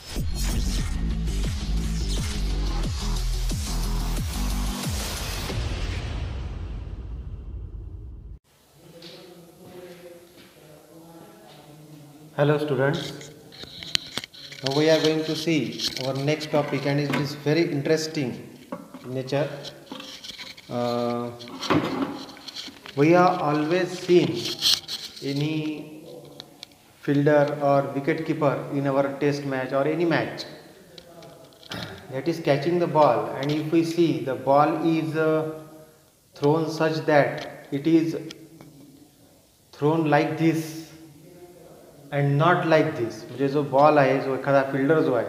Hello students, now we are going to see our next topic, and it is very interesting in nature. We have always seen any fielder or wicket keeper in our test match or any match that is catching the ball, and if we see the ball is thrown such that it is thrown like this and not like this, म्हणजे जो ball आहे, जो एखादा fielder जो आहे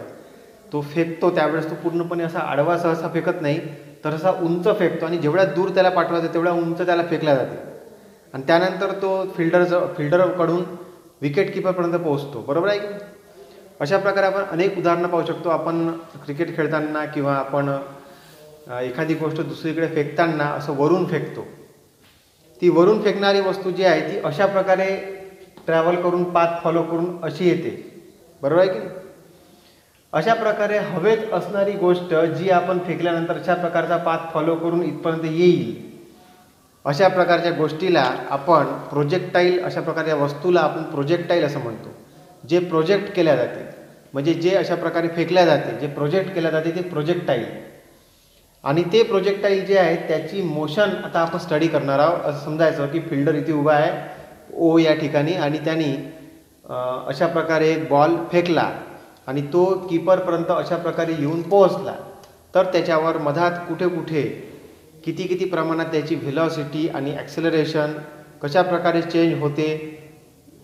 तो फेकतो त्यावेळेस तो पूर्णपणे असा आडवा सहसा फेकत नाही, तर असा उंच फेकतो आणि जेवढ्या दूर त्याला पाठवायचं तेवढ्या उंच त्याला फेकल्या जाते आणि त्यानंतर तो फिल्डरकडून विकेट किपरपर्यंत पोहोचतो. बरोबर आहे की? अशा प्रकारे आपण अनेक उदाहरणं पाहू शकतो. आपण क्रिकेट खेळताना किंवा आपण एखादी गोष्ट दुसरीकडे फेकताना असं वरून फेकतो. ती वरून फेकणारी वस्तू जी आहे ती अशा प्रकारे ट्रॅव्हल करून पाथ फॉलो करून अशी येते. बरोबर आहे की? अशा प्रकारे हवेत असणारी गोष्ट जी आपण फेकल्यानंतर अशा प्रकारचा पाथ फॉलो करून इथपर्यंत येईल, अशा प्रकारच्या गोष्टीला आपण प्रोजेक्टाईल, अशा प्रकारच्या वस्तूला आपण प्रोजेक्टाईल असं म्हणतो. जे प्रोजेक्ट केल्या जाते, म्हणजे जे अशा प्रकारे फेकल्या जाते, जे प्रोजेक्ट केल्या जाते ते प्रोजेक्टाईल. आणि ते प्रोजेक्टाईल जे आहे त्याची मोशन आता आपण स्टडी करणार आहोत. असं समजायचं की फिल्डर इथे उभा आहे ओ या ठिकाणी आणि त्यांनी अशा प्रकारे एक बॉल फेकला आणि तो कीपरपर्यंत अशा प्रकारे येऊन पोहोचला, तर त्याच्यावर मधात कुठे कुठे किती प्रमाणात त्याची व्हेलॉसिटी आणि ॲक्सेलरेशन कशा प्रकारे चेंज होते,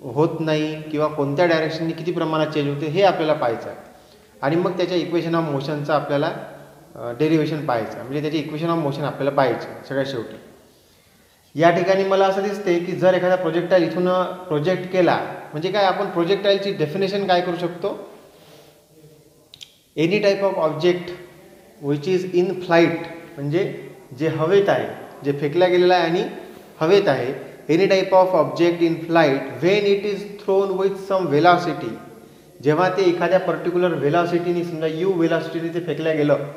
होत नाही, किंवा कोणत्या डायरेक्शनने किती प्रमाणात चेंज होते हे आपल्याला पाहायचं आहे. आणि मग त्याच्या इक्वेशन ऑफ मोशनचं आपल्याला डेरिव्हेशन पाहायचं, म्हणजे त्याची इक्वेशन ऑफ मोशन आपल्याला पाहायचं सगळ्यात शेवटी. या ठिकाणी मला असं दिसते की जर एखादा प्रोजेक्टाईल इथून प्रोजेक्ट केला, म्हणजे काय, आपण प्रोजेक्टाईलची डेफिनेशन काय करू शकतो? Any type of object which is in flight, म्हणजे जे हवेत आहे, जे फेकल्या गेलेलं आहे आणि हवेत आहे. Any type of object in flight when it is thrown with some velocity, जेव्हा ते एखाद्या पर्टिक्युलर व्हेलॉसिटीने, समजा यू व्हेलॉसिटीने ते फेकल्या गेलं,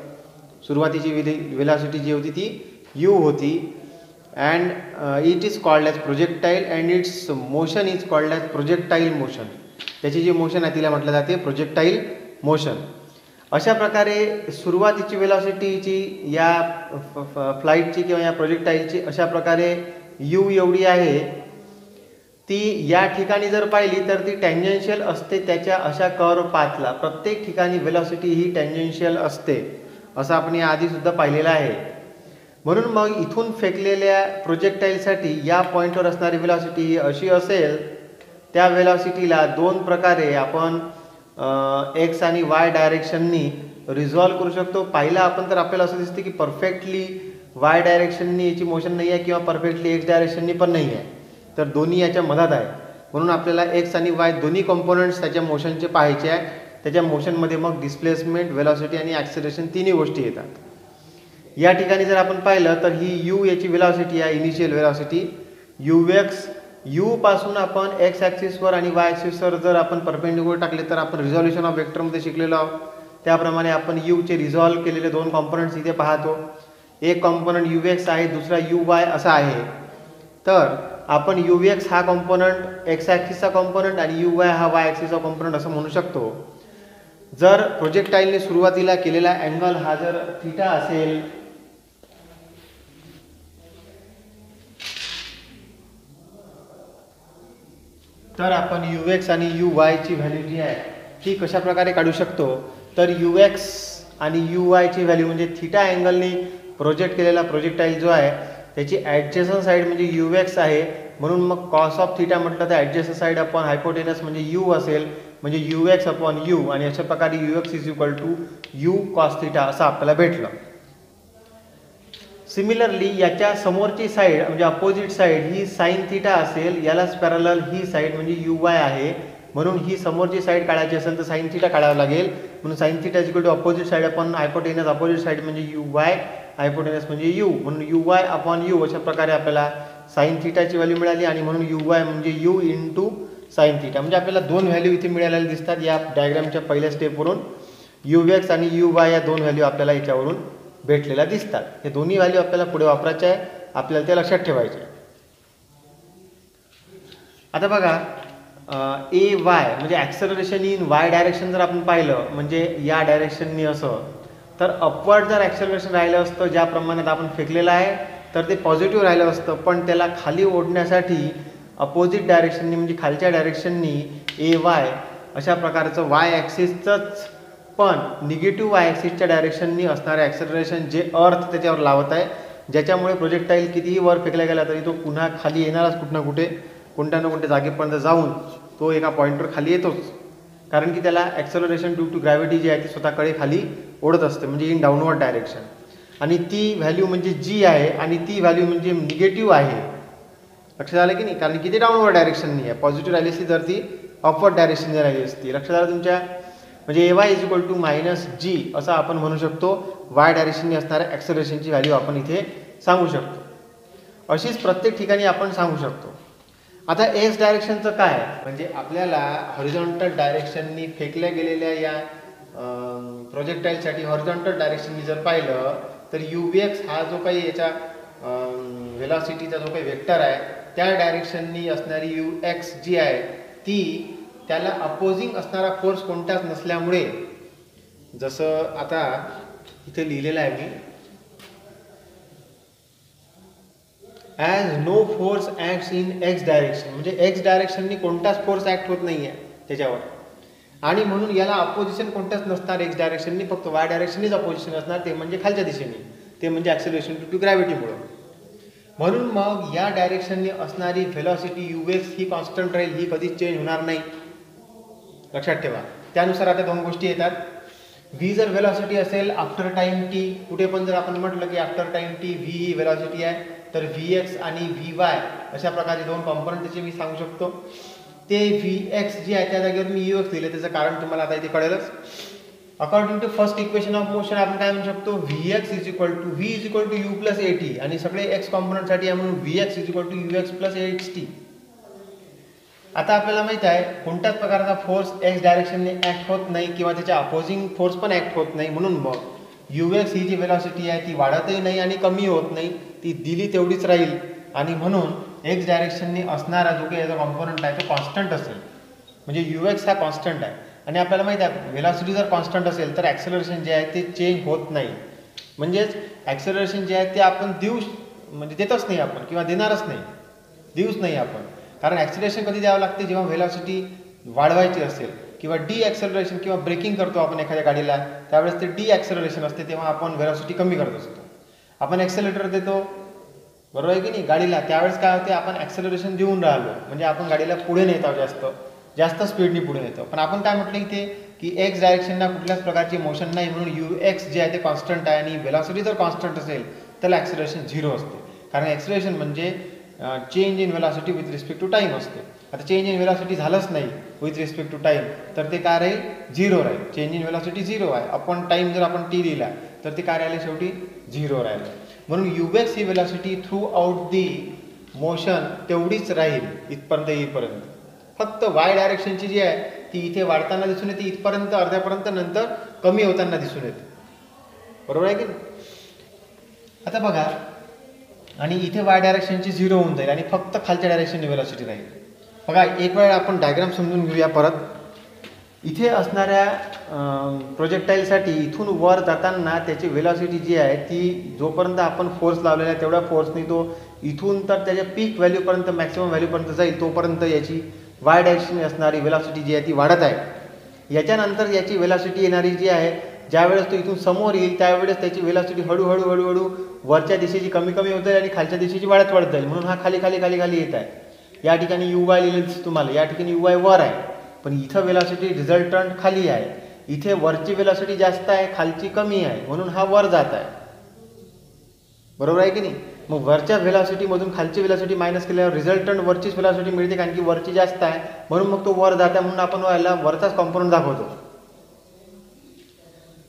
सुरुवातीची व्हेलॉसिटी जी होती ती यू होती, and it is called as projectile and its motion is called as projectile motion. त्याची जी मोशन आहे तिला म्हटलं जाते प्रोजेक्टाईल मोशन. अशा प्रकारे सुरुवातीची वेलॉसिटीची या फ्लाईटची किंवा या प्रोजेक्टाईलची अशा प्रकारे यू एवढी आहे, ती या ठिकाणी जर पाहिली तर ती टँजेन्शियल असते त्याच्या अशा कर्व पाथला. प्रत्येक ठिकाणी वेलॉसिटी ही टँजेन्शियल असते, असं आपण या आधीसुद्धा पाहिलेलं आहे. म्हणून मग इथून फेकलेल्या प्रोजेक्टाईलसाठी या पॉईंटवर असणारी वेलॉसिटी ही अशी असेल, त्या वेलॉसिटीला दोन प्रकारे आपण एक्स आणि वाय डायरेक्शननी रिझॉल्व करू शकतो. पाहिला आपण तर आपल्याला असं दिसते की परफेक्टली वाय डायरेक्शननी याची मोशन नाही आहे किंवा परफेक्टली एक्स डायरेक्शननी पण नाही आहे, तर दोन्ही याच्या मधात आहे. म्हणून आपल्याला एक्स आणि वाय दोन्ही कंपोनंट्स त्याच्या मोशनचे पाहायचे आहे. त्याच्या मोशनमध्ये मग डिस्प्लेसमेंट, वेलॉसिटी आणि ॲक्सेलरेशन तिन्ही गोष्टी येतात. या ठिकाणी जर आपण पाहिलं तर ही यू याची वेलॉसिटी आहे, initial velocity you x. You पासून आपण एक्स ॲक्सिसवर आणि वाय ॲक्सिसवर जर आपण परपेंडिक्युलर टाकले तर आपण रिझॉल्युशन ऑफ वेक्टरमध्ये शिकलेलो आहोत. त्याप्रमाणे आपण यूचे रिझॉल्व केलेले दोन कॉम्पोनंट्स इथे पाहतो. एक कॉम्पोनंट यू एक्स आहे, दुसरा यू वाय असा आहे. तर आपण यू एक्स हा कॉम्पोनंट एक्स ॲक्सिसचा कॉम्पोनंट आणि यू वाय हा वाय ॲक्सिसचा कॉम्पोनंट असं म्हणू शकतो. जर प्रोजेक्टाईलने सुरुवातीला केलेला अँगल हा जर थीटा असेल, तर आपण यू एक्स आणि यू वायची व्हॅल्यू जी आहे ती कशा प्रकारे काढू शकतो? तर यू एक्स आणि यू वायची व्हॅल्यू म्हणजे थीटा अँगलने प्रोजेक्ट केलेला प्रोजेक्टाईल जो आहे त्याची ॲडजेसंट साईड म्हणजे यू एक्स आहे. म्हणून मग कॉस ऑफ थीटा म्हटलं तर ॲडजेसंट साईड अपॉन हायपोटेनस म्हणजे यू असेल, म्हणजे यू एक्स अपॉन यू, आणि अशा प्रकारे U X is equal to U cos theta असं आपल्याला भेटलं. सिमिलरली याच्या समोरची साईड म्हणजे अपोजिट साईड ही साइन थीटा असेल, यालाच पॅरलल ही साईड म्हणजे यू वाय आहे. म्हणून ही समोरची साईड काढायची असेल तर साइन थीटा काढावं लागेल. म्हणून sine theta is equal to opposite side upon hypotenuse, opposite side म्हणजे यू वाय, हायपोटेनस म्हणजे यू, म्हणून यू वाय अपॉन यू. अशा प्रकारे आपल्याला साइन थीटाची व्हॅल्यू मिळाली आणि म्हणून यू वाय म्हणजे यू इंटू साईन थिटा. म्हणजे आपल्याला दोन व्हॅल्यू इथे मिळालेले दिसतात या डायग्रामच्या पहिल्या स्टेपवरून. UX आणि UY या दोन व्हॅल्यू आपल्याला याच्यावरून भेटलेल्या दिसतात. हे दोन्ही व्हॅल्यू आपल्याला पुढे वापरायचे आहे, आपल्याला ते लक्षात ठेवायचे. आता बघा AY म्हणजे ॲक्सेलरेशन इन Y डायरेक्शन जर आपण पाहिलं म्हणजे या डायरेक्शननी असं, तर अपवर्ड जर ॲक्सेलरेशन राहिलं असतं ज्या प्रमाणात आपण फेकलेलं आहे तर ते पॉझिटिव्ह राहिलं असतं, पण त्याला खाली ओढण्यासाठी अपोजिट डायरेक्शननी म्हणजे खालच्या डायरेक्शननी AY अशा प्रकारचं Y ॲक्सिसचंच पण निगेटिव्ह Y ॲक्सिसच्या डायरेक्शननी असणारे ॲक्सेलरेशन जे अर्थ त्याच्यावर लावत आहे, ज्याच्यामुळे प्रोजेक्टाईल कितीही वर फेकला गेला तरी तो पुन्हा खाली येणारच कुठं ना कुठे, कोणत्या ना कोणत्या जागेपर्यंत जाऊन तो एका पॉईंटवर खाली येतोच. कारण की त्याला ॲक्सेलरेशन ड्यू टू ग्रॅव्हिटी जी आहे ती स्वतःकडे खाली ओढत असते, म्हणजे इन डाऊनवर्ड डायरेक्शन. आणि ती व्हॅल्यू म्हणजे जी आहे आणि ती व्हॅल्यू म्हणजे निगेटिव्ह आहे. लक्षात आलं की नाही? कारण की ती डाऊनवर्ड डायरेक्शननी आहे. पॉझिटिव्ह राहिली असती तर ती अपवर्ड डायरेक्शनने राहिली असती. लक्षात आलं तुमच्या? म्हणजे AY = -G असं आपण म्हणू शकतो. Y डायरेक्शननी असणाऱ्या ॲक्सेलरेशनची व्हॅल्यू आपण इथे सांगू शकतो. अशीच प्रत्येक ठिकाणी आपण सांगू शकतो. आता S डायरेक्शनचं काय? म्हणजे आपल्याला हॉरिझॉन्टल डायरेक्शननी फेकल्या गेलेल्या या प्रोजेक्टाईलसाठी हॉरिझॉन्टल डायरेक्शननी जर पाहिलं तर UX हा जो काही याचा व्हेलॉसिटीचा जो काही वेक्टर आहे त्या डायरेक्शननी असणारी UX जी आहे ती त्याला अपोजिंग असणारा फोर्स कोणताच नसल्यामुळे, जसं आता इथे लिहिलेलं आहे मी, as no force acts in X direction, म्हणजे X डायरेक्शननी कोणताच फोर्स ॲक्ट होत नाही आहे त्याच्यावर, आणि म्हणून याला अपोजिशन कोणताच नसणार X डायरेक्शननी, फक्त Y डायरेक्शननीच अपोजिशन असणार, ते म्हणजे खालच्या दिशेने, ते म्हणजे ॲक्सेलरेशन ड्यू टू ग्रॅव्हिटीमुळं. म्हणून मग या डायरेक्शननी असणारी व्हेलॉसिटी UX ही कॉन्स्टंट राहील, ही कधीच चेंज होणार नाही. लक्षात ठेवा. त्यानुसार आता दोन गोष्टी येतात. V जर व्हेलॉसिटी असेल आफ्टर टाइम T, कुठे पण जर आपण म्हटलं की आफ्टर टाइम T V ही व्हेलॉसिटी आहे, तर Vx आणि Vy अशा प्रकारचे दोन कॉम्पोनंट त्याचे मी सांगू शकतो. ते Vx जे आहे त्या जागेवर मी UX लिहिलं, त्याचं कारण तुम्हाला आता इथे कळेलच. According to first equation of motion आपण काय म्हणू शकतो? Vx V U plus AT, आणि सगळे x कॉम्पोनंटसाठी आहे म्हणून Vx UX प्लस HT. आता आपल्याला माहित आहे कोणत्याच प्रकारचा फोर्स X डायरेक्शनने ॲक्ट होत नाही किंवा त्याच्या अपोजिंग फोर्स पण ॲक्ट होत नाही, म्हणून मग UX ही जी व्हेलॉसिटी आहे ती वाढतही नाही आणि कमी होत नाही, ती दिली तेवढीच राहील. आणि म्हणून X डायरेक्शनने असणारा जो काही याचा कॉम्पोनंट आहे तो कॉन्स्टंट असेल, म्हणजे UX हा कॉन्स्टंट आहे. आणि आपल्याला माहिती आहे व्हेलॉसिटी जर कॉन्स्टंट असेल तर ॲक्सेलरेशन जे आहे ते चेंज होत नाही. म्हणजेच ॲक्सेलरेशन जे आहे ते आपण म्हणजे देतच नाही आपण, किंवा देणारच नाही, देऊच नाही आपण. कारण ॲक्सेलरेशन कधी द्यावं लागते? जेव्हा व्हेलॉसिटी वाढवायची असेल, किंवा डी ॲक्सेलरेशन किंवा ब्रेकिंग करतो आपण एखाद्या गाडीला, त्यावेळेस ते डी ॲक्सेलरेशन असते, तेव्हा आपण व्हेलॉसिटी कमी करत असतो. आपण ॲक्सेलरेटर देतो, बरोबर आहे की नाही, गाडीला, त्यावेळेस काय होते? आपण ॲक्सेलरेशन देऊन राहिलो म्हणजे आपण गाडीला पुढे नेत आहोत, जास्त स्पीडने पुढे नेतो. पण आपण काय म्हटलं इथे की X डायरेक्शनला कुठल्याच प्रकारची मोशन नाही, म्हणून UX जे आहे ते कॉन्स्टंट आहे. आणि व्हेलॉसिटी जर कॉन्स्टंट असेल तर ॲक्सेलरेशन 0 असते. कारण ॲक्सेलरेशन म्हणजे change in velocity with respect to time असते. आता चेंज इन व्हेलॉसिटी झालंच नाही विथ रिस्पेक्ट टू टाईम, तर ते काय राहील? 0 राहील. चेंज इन व्हेलॉसिटी 0 आहे. आपण टाईम जर आपण T दिला तर ते काय राहिले? शेवटी 0 राहिलं. म्हणून UX he velocity through out the motion तेवढीच राहील इथपर्यंत येईपर्यंत. फक्त Y डायरेक्शनची जी आहे ती इथे वाढताना दिसून येते, इथपर्यंत अर्ध्यापर्यंत, नंतर कमी होताना दिसून येते. बरोबर आहे की नाही? आता बघा, आणि इथे Y डायरेक्शनची 0 होऊन जाईल आणि फक्त खालच्या डायरेक्शनने व्हेलॉसिटी राहील. बघा, एक वेळ आपण डायग्राम समजून घेऊया परत. इथे असणाऱ्या प्रोजेक्टाईलसाठी इथून वर जाताना त्याची व्हेलॉसिटी जी आहे ती जोपर्यंत आपण फोर्स लावलेला आहे तेवढ्या फोर्सनी तो इथून तर त्याच्या पीक व्हॅल्यूपर्यंत, मॅक्सिमम व्हॅल्यूपर्यंत जाईल, तोपर्यंत याची Y डायरेक्शनने असणारी व्हेलॉसिटी जी आहे ती वाढत आहे. याच्यानंतर याची व्हेलॉसिटी येणारी जी आहे, ज्यावेळेस तो इथून समोर येईल त्यावेळेस त्याची व्हेलॉसिटी हळूहळू वरच्या दिशेची कमी होत जाईल आणि खालच्या दिशेची वाढत जाईल. म्हणून हा खाली येत आहे. या ठिकाणी UY लिहिलेलं दिसतं तुम्हाला, या ठिकाणी UY वर आहे, पण इथं व्हेलॉसिटी रिझल्टंट खाली आहे. इथे वरची व्हेलॉसिटी जास्त आहे, खालची कमी आहे, म्हणून हा वर जात आहे. बरोबर आहे की नाही? मग वरच्या व्हेलॉसिटीमधून खालची व्हेलॉसिटी मायनस केल्यावर रिझल्टंट वरचीच व्हेलॉसिटी मिळते, कारण की वरची जास्त आहे, म्हणून मग तो वर जात आहे, म्हणून आपण याला वरचाच कॉम्पोनंट दाखवतो.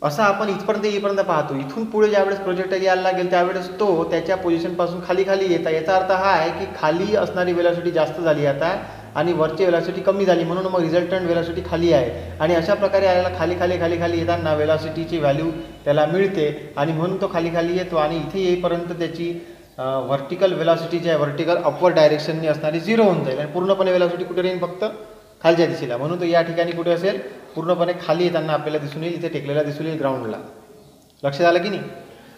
असं आपण इथपर्यंत येईपर्यंत पाहतो. इथून पुढे ज्यावेळेस प्रोजेक्टाईल यायला लागेल त्यावेळेस तो त्याच्या पोझिशनपासून खाली येत आहे. याचा अर्थ हा आहे की खाली असणारी व्हेलॉसिटी जास्त झाली आता, आणि वरची वेलॉसिटी कमी झाली म्हणून मग रिझल्टंट वेलॉसिटी खाली आहे आणि अशा प्रकारे यायला खाली खाली खाली खाली येताना वेलॉसिटीची व्हॅल्यू त्याला मिळते आणि म्हणून तो खाली खाली येतो आणि इथे येईपर्यंत त्याची व्हर्टिकल वेलॉसिटी जी आहे व्हर्टिकल अपवर्ड डायरेक्शनने असणारी 0 होऊन जाईल आणि पूर्णपणे वेलॉसिटी कुठे राहील फक्त खालच्या दिशेला म्हणून तो या ठिकाणी कुठे असेल पूर्णपणे खाली येताना आपल्याला दिसून येईल इथे टेकलेला दिसून येईल ग्राउंडला. लक्षात आलं की नाही.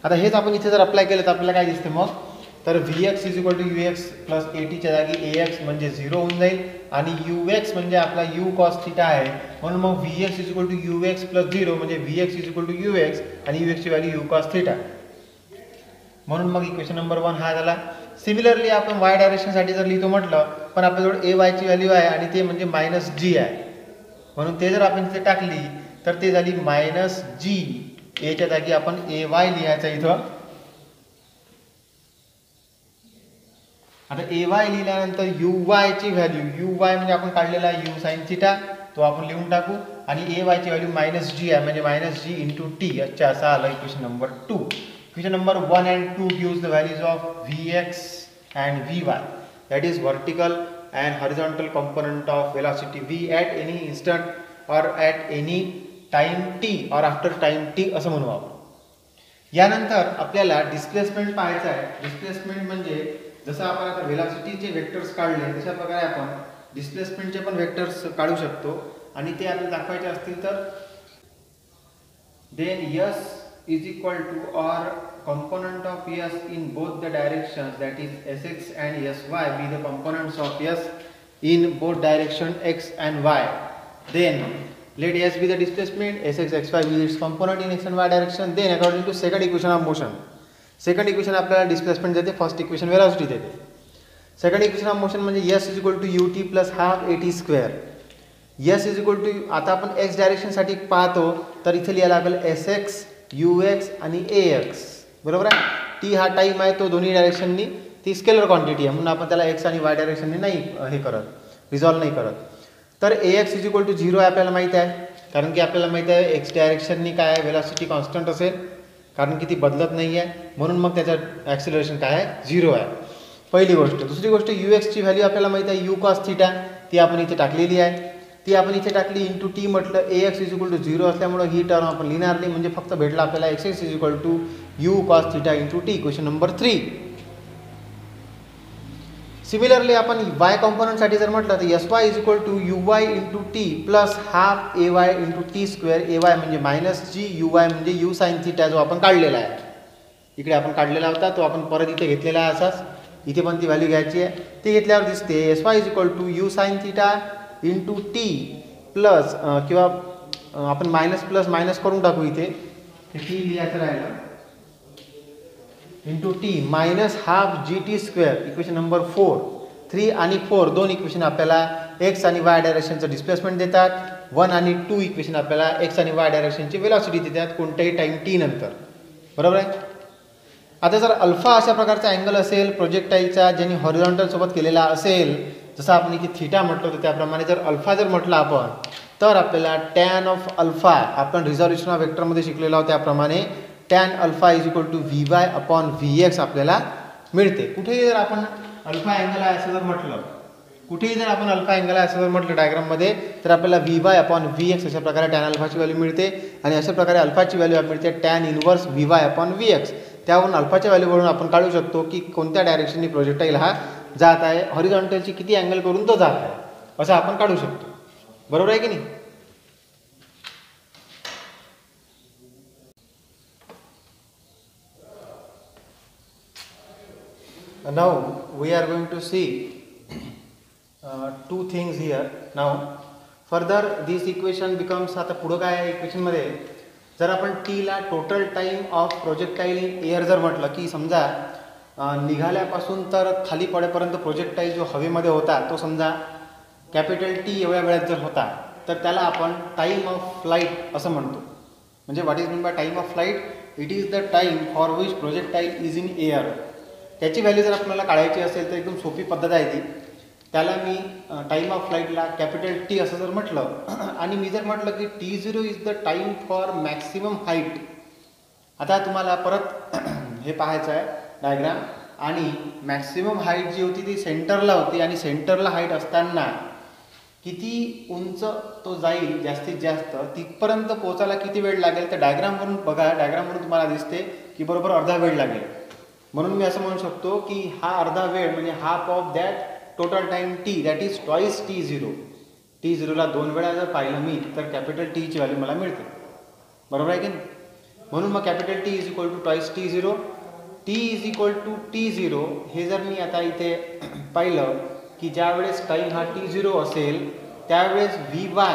आता हेच आपण इथे जर अप्लाय केलं तर आपल्याला काय दिसते मग तर Vx = ux प्लस ATच्या जागी Ax म्हणजे 0 होऊन जाईल आणि Ux म्हणजे आपला u cos θ आहे म्हणून मग Vx = ux प्लस 0 म्हणजे Vx = ux आणि ux ची व्हॅल्यू u cos θ. म्हणून मग इक्वेशन नंबर 1 हा झाला. सिमिलरली आपण y डायरेक्शनसाठी जर लिहितो म्हटलं पण आपल्याजवळ ay ची व्हॅल्यू आहे आणि ते म्हणजे -g आहे म्हणून ते जर आपण इथे टाकली तर ते झाली -g. a च्या जागी आपण ay लिहायचा इथं. आता ay लिहिल्यानंतर uy ची व्हॅल्यू uy म्हणजे आपण काढलेला u sin θ तो आपण लिहून टाकू आणि ay ची व्हॅल्यू -g आहे म्हणजे -g × t. अच्छा असा आला equation number 2. Equation number 1 and 2 gives the values of Vx and Vy, that is vertical and horizontal component of velocity v at any instant or at any time t or after time t असं म्हणू आपण. यानंतर आपल्याला displacement पाहायचं आहे. Displacement म्हणजे जसं आपण आता वेलॉसिटीचे वेक्टर्स काढले तशा प्रकारे आपण डिस्प्लेसमेंटचे पण वेक्टर्स काढू शकतो आणि ते आपल्याला दाखवायचे असतील तर then s is equal to or component of s in both the directions, that is sx and sy be the components of s in both direction x and y. Then let s be the displacement, sx xy be its component in x and y direction. Then according to second equation of motion, second equation आपल्याला displacement देते, first equation velocity देते. Second equation of motion म्हणजे s = ut + ½ at². s = आता आपण x डायरेक्शनसाठी पाहतो तर इथे लिहायला लागेल sx ux आणि ax बरोबर आहे. t हा टाइम आहे तो दोन्ही डायरेक्शननी ती स्केलर क्वांटिटी आहे म्हणून आपण त्याला x आणि y डायरेक्शननी नाही हे करत रिझॉल्व नाही करत. तर ax = 0 आहे आपल्याला माहिती आहे कारण की आपल्याला माहिती आहे x डायरेक्शननी काय आहे वेलॉसिटी कॉन्स्टंट असेल कारण की ती बदलत नाही आहे म्हणून मग त्याचं ॲक्सिलरेशन काय आहे 0 आहे. पहिली गोष्ट. दुसरी गोष्ट ux ची व्हॅल्यू आपल्याला माहिती आहे u cos θ ती आपण इथे टाकलेली आहे. ती आपण इथे टाकली इंटू टी म्हटलं ax = 0 असल्यामुळे ही टर्म आपण लिहिणार नाही म्हणजे फक्त भेटला आपल्याला xx = u cos θ × t. Question number 3. Similarly आपण y कॉम्पोनंटसाठी जर म्हटलं तर sy = uy × t plus ½ ay × t². ay म्हणजे -g uy म्हणजे u sin θ जो आपण काढलेला आहे इकडे आपण काढलेला होता तो आपण परत इथे घेतलेला आहे असाच. इथे पण ती व्हॅल्यू घ्यायची आहे. ती घेतल्यावर दिसते sy = u sin θ × t plus किंवा आपण मायनस प्लस मायनस करून टाकू इथे t लिहायचं राहिलं × t -½ gt². Equation number 4. 3 आणि 4 दोन इक्वेशन आपल्याला x आणि y डायरेक्शनचं डिस्प्लेसमेंट देतात. 1 आणि 2 इक्वेशन आपल्याला x आणि y डायरेक्शनची वेलॉसिटी देतात कोणत्याही टाइम t नंतर बरोबर आहे. आता जर अल्फा अशा प्रकारचा अँगल असेल प्रोजेक्टाईलचा ज्यांनी हॉरिझॉन्टल सोबत केलेला असेल जसं आपण इथे थीटा म्हटलं होतं त्याप्रमाणे जर अल्फा जर म्हटलं आपण तर आपल्याला टॅन ऑफ अल्फा आपण रिझॉल्युशन ऑफ वेक्टरमध्ये शिकलेलो आहोत त्याप्रमाणे टॅन अल्फा = Vy/Vx आपल्याला मिळते. कुठेही जर आपण अल्फा अँगल आहे असं जर म्हटलं कुठेही जर आपण अल्फा अँगल आहे असं जर म्हटलं डायग्राममध्ये तर आपल्याला Vy/Vx अशा प्रकारे टॅन अल्फाची व्हॅल्यू मिळते आणि अशा प्रकारे अल्फाची व्हॅल्यू मिळते टॅन इनव्हर्स Vy/Vx. त्यावरून अल्फाच्या व्हॅल्यूवरून आपण काढू शकतो की कोणत्या डायरेक्शननी प्रोजेक्टाईल हा जात आहे हॉरिझॉन्टलची किती अँगल करून तो जात आहे असं आपण काढू शकतो बरोबर आहे की नाही. Now we are going to see two things here. Now further this equation becomes आता पुढं काय आहे इक्वेशनमध्ये जर आपण t ला total time of projectile in air जर म्हटलं की समजा निघाल्यापासून तर खाली पडेपर्यंत प्रोजेक्टाईल जो हवेमध्ये होता तो समजा कॅपिटल T एवढ्या वेळात जर होता तर त्याला आपण टाइम ऑफ फ्लाईट असं म्हणतो. म्हणजे what is mean by time of flight? It is the time for which projectile is in air. त्याची व्हॅल्यू जर आपल्याला काढायची असेल तर एकदम सोपी पद्धत आहे ती. त्याला मी टाइम ऑफ फ्लाईटला कॅपिटल T असं जर म्हटलं आणि मी जर म्हटलं की T0 is the time for maximum height. आता तुम्हाला परत हे पाहायचं आहे डायग्राम आणि मॅक्सिमम हाईट जी होती ती सेंटरला होती आणि सेंटरला हाईट असताना किती उंच तो जाईल जास्तीत जास्त तिथपर्यंत पोहोचायला किती वेळ लागेल तर डायग्रामवरून बघा, डायग्रामवरून तुम्हाला दिसते की बरोबर अर्धा वेळ लागेल. म्हणून मी असं म्हणू शकतो की हा अर्धा वेळ म्हणजे half of that total time T, that is twice T0. T0ला 2 वेळा जर पाहिलं मी तर कॅपिटल टीची व्हॅल्यू मला मिळते. बरोबर आहे की नाही? म्हणून मग capital T is equal to twice T0. T is equal to T0 हे जर मी आता इथे पाहिलं की ज्या वेळेस टाईम हा T0 असेल त्यावेळेस Vy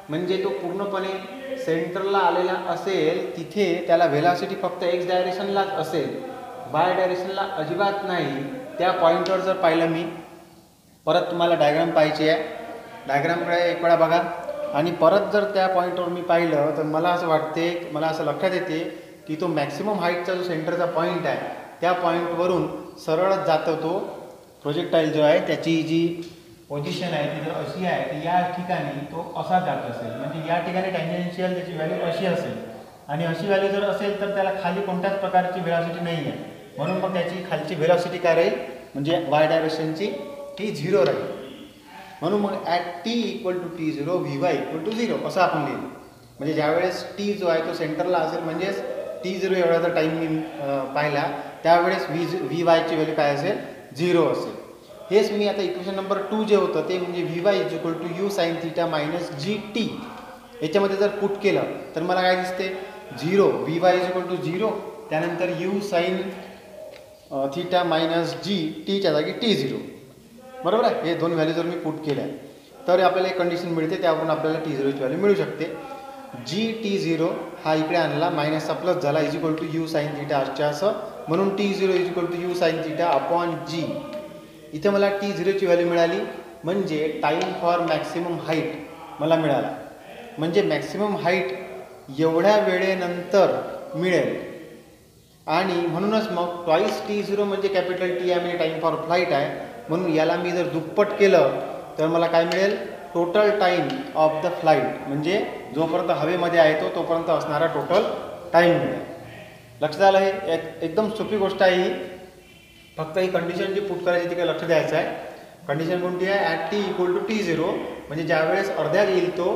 म्हणजे तो पूर्णपणे सेंटरला आलेला असेल, तिथे त्याला व्हेलॉसिटी फक्त एक्स डायरेक्शनलाच असेल, वाय डायरेक्शनला अजिबात नाही. त्या पॉईंटवर जर पाहिलं मी, परत तुम्हाला डायग्राम पाहिजे आहे, डायग्रामकडे एक वेळा बघा आणि परत जर त्या पॉईंटवर मी पाहिलं तर मला असं वाटते, मला असं लक्षात येते की तो मॅक्सिमम हाईटचा जो सेंटरचा पॉईंट आहे त्या पॉईंटवरून सरळच जातो तो प्रोजेक्टाईल जो आहे त्याची जी पोझिशन आहे ती जर अशी आहे की या ठिकाणी तो असा जात असेल, म्हणजे या ठिकाणी टँजेन्शियल त्याची व्हॅल्यू अशी असेल आणि अशी व्हॅल्यू जर असेल तर त्याला खाली कोणत्याच प्रकारची व्हेलॉसिटी नाही आहे. म्हणून मग त्याची खालची व्हेलॉसिटी काय राहील म्हणजे वाय डायरेक्शनची ती 0 राहील. म्हणून मग at T equal to T0 Vy equal to 0 असं आपण लिहिलं. म्हणजे ज्यावेळेस टी जो आहे तो सेंटरला असेल म्हणजेच T0 एवढा जर टाईम मी पाहिला त्यावेळेस Vy ची व्हॅल्यू काय असेल 0 असेल. हेच मी आता इक्वेशन नंबर 2 जे होतं ते म्हणजे Vy is equal to you sine theta minus GT याच्यामध्ये जर पुट केलं तर मला काय दिसते 0, Vy इज इक्वल टू 0, त्यानंतर यू साईन थिटा मायनस जी टीच्या जागी T0. बरोबर आहे. हे दोन व्हॅल्यू जर मी पुट केल्या तर आपल्याला एक कंडिशन मिळते, त्यावरून आपल्याला T0ची व्हॅल्यू मिळू शकते. T0 हा इकडे आणला मायनसचा प्लस झाला is equal to you sine theta असच्या असं, म्हणून T0 is equal to you sine theta upon g. इथे मला T0ची व्हॅल्यू मिळाली म्हणजे टाईम फॉर मॅक्सिमम हाईट मला मिळाला, म्हणजे मॅक्सिमम हाईट एवढ्या वेळेनंतर मिळेल आणि म्हणूनच मग ट्वाईस T0 म्हणजे कॅपिटल टी आहे म्हणजे टाईम फॉर फ्लाईट आहे. म्हणून याला मी जर दुप्पट केलं तर मला काय मिळेल total time of the flight, म्हणजे जोपर्यंत हवेमध्ये आहे तोपर्यंत असणारा टोटल टाईम मिळेल. लक्षात आलं? हे एकदम सोपी गोष्ट आहे ही. फक्त ही कंडिशन जी पुट करायची ती काय लक्ष द्यायचं आहे. कंडिशन कोणती आहे at T equal to T0 म्हणजे ज्यावेळेस अर्ध्यात येईल तो,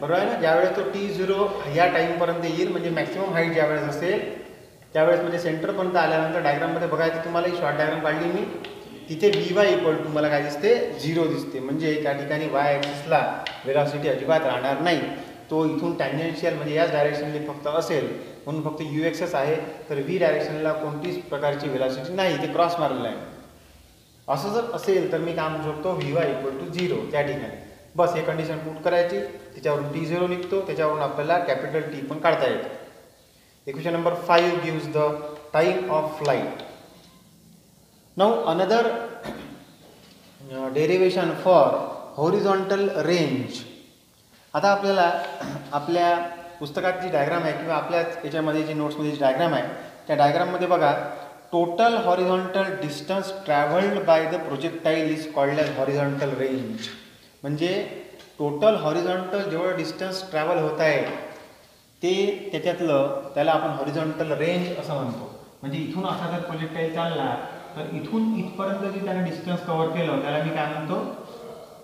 बरोबर आहे ना, ज्यावेळेस तो T0 ह्या टाईमपर्यंत येईल म्हणजे मॅक्सिमम हाईट ज्यावेळेस असेल त्यावेळेस म्हणजे सेंटरपर्यंत आल्यानंतर डायग्राममध्ये बघायचं तुम्हाला ही शॉर्ट डायग्राम काढली मी, तिथे Vy इक्वल टू मला काय दिसते 0 दिसते, म्हणजे त्या ठिकाणी वाय ॲक्सिसला व्हेलॉसिटी अजिबात राहणार नाही. तो इथून टँजेन्शियल म्हणजे याच डायरेक्शनली फक्त असेल म्हणून फक्त UXS आहे, तर व्ही डायरेक्शनला कोणतीच प्रकारची व्हेलॉसिटी नाही, ते क्रॉस मारलेलं आहे. असं जर असेल तर मी काय म्हणू शकतो Vy इक्वल टू 0 त्या ठिकाणी. बस हे कंडिशन पुट करायची, त्याच्यावरून T0 निघतो, त्याच्यावरून आपल्याला कॅपिटल टी पण काढता येतो. Equation number 5 gives the time of flight. Now another derivation for horizontal range. आता आपल्याला आपल्या पुस्तकात जी डायग्राम आहे किंवा आपल्या याच्यामध्ये जी नोट्समध्ये जी डायग्राम आहे त्या डायग्राममध्ये बघा total horizontal distance travelled by the projectile is called as horizontal range. म्हणजे टोटल हॉरिझॉन्टल जेवढं डिस्टन्स ट्रॅव्हल होत आहे ते त्याच्यातलं त्याला आपण हॉरिझॉन्टल रेंज असं म्हणतो. म्हणजे इथून असा जर प्रोजेक्टाईल चालला तर इथून इथपर्यंत जे त्याने डिस्टन्स कव्हर केलं त्याला मी काय म्हणतो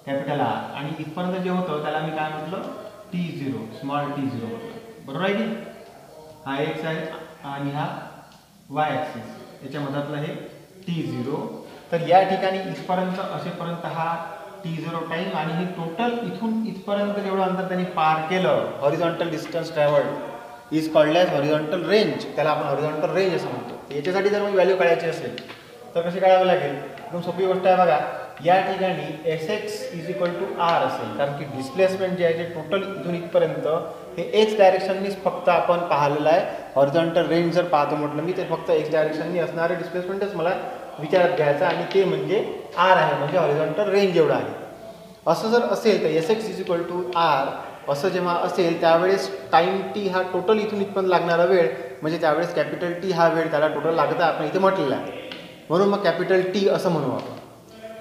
कॅपिटल R, आणि इथपर्यंत जे होतं त्याला मी काय म्हटलं T0, स्मॉल T0 म्हटलं. बरोबर आहे की? हा एक्स आहे आणि हा वाय ॲक्सिस, याच्यामधातला हे T0. तर या ठिकाणी इथपर्यंत असेपर्यंत हा T0 टाईम आणि हे टोटल इथून इथपर्यंत जेवढं अंतर त्यांनी पार केलं horizontal distance travelled is called as horizontal range. त्याला आपण हॉरिझॉन्टल रेंज असं म्हणतो. याच्यासाठी जर मग व्हॅल्यू काढायची असेल तर कशी काढावी लागेल? एकदम सोपी गोष्ट आहे बघा. या ठिकाणी Sx is equal to R असेल, कारण की डिस्प्लेसमेंट जे आहे ते टोटल इथून इथपर्यंत हे एक्स डायरेक्शननीच फक्त आपण पाहिलेलं आहे. हॉरिझॉन्टल रेंज जर पाहतो म्हटलं मी तर फक्त एक्स डायरेक्शननी असणारे डिस्प्लेसमेंटच मला विचारात घ्यायचं आणि ते म्हणजे R आहे, म्हणजे हॉरिझॉन्टल रेंज एवढं आहे. असं जर असेल तर Sx is equal to R असं जेव्हा असेल त्यावेळेस टाईम टी हा टोटल इथून इथपर्यंत लागणारा वेळ म्हणजे त्यावेळेस कॅपिटल टी हा वेळ त्याला टोटल लागत आहे, आपण इथे म्हटलेला आहे. म्हणून मग कॅपिटल टी असं म्हणू आपण.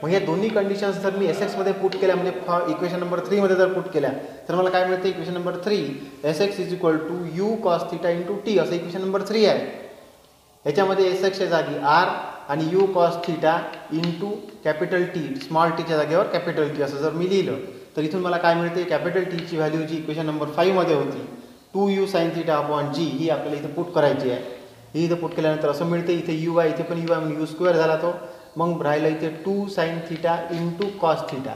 मग या दोन्ही कंडिशन्स जर मी Sxमध्ये पुट केल्या म्हणजे इक्वेशन नंबर 3 मध्ये जर पुट केल्या तर मला काय मिळतं equation number 3 Sx is equal to U cos theta into T असं इक्वेशन नंबर 3 आहे. याच्यामध्ये एस एक्सच्या जागी आर आणि U cos theta into capital T, small टीच्या जागेवर कॅपिटल टी असं जर मी लिहिलं तर इथून मला काय मिळते, कॅपिटल टीची व्हॅल्यू जी इक्वेशन नंबर 5 मध्ये होती 2u साइन थिटा अपॉन जी, ही आपल्याला इथं पुट करायची आहे. ही इथं पुट केल्यानंतर असं मिळते, इथे यू आहे, इथे पण यू आहे, यू स्क्वेअर झाला तो. मग राहिला इथे 2 sine theta into cos theta,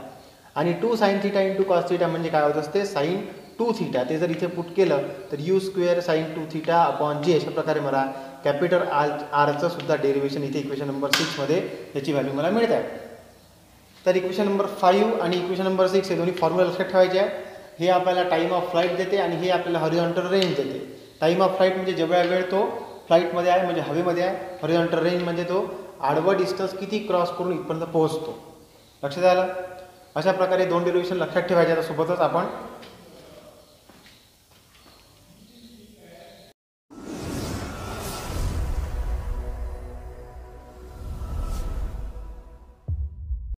आणि 2 sine theta into cos theta म्हणजे काय होत असते, साइन 2 थिटा. ते जर इथे पुट केलं तर u square sine 2 theta upon g, अशा प्रकारे मला कॅपिटल आरचं सुद्धा डेरिवेशन इथे इक्वेशन नंबर 6 मध्ये याची व्हॅल्यू मला मिळत आहे. तर इक्वेशन नंबर 5 आणि इक्वेशन नंबर 6 हे दोन्ही फॉर्म्युला लक्षात ठेवायचे आहे. हे आपल्याला टाईम ऑफ फ्लाईट देते आणि हे आपल्याला हॉरिझॉन्टल रेंज देते. टाईम ऑफ फ्लाईट म्हणजे जेवढा वेळ तो फ्लाईटमध्ये आहे म्हणजे हवेमध्ये आहे. हॉरिझॉन्टल रेंज म्हणजे तो आडवं डिस्टन्स किती क्रॉस करून इथपर्यंत पोहोचतो. लक्षात आलं. अशा प्रकारे दोन डेरिवेशन लक्षात ठेवायचे. आता सोबतच आपण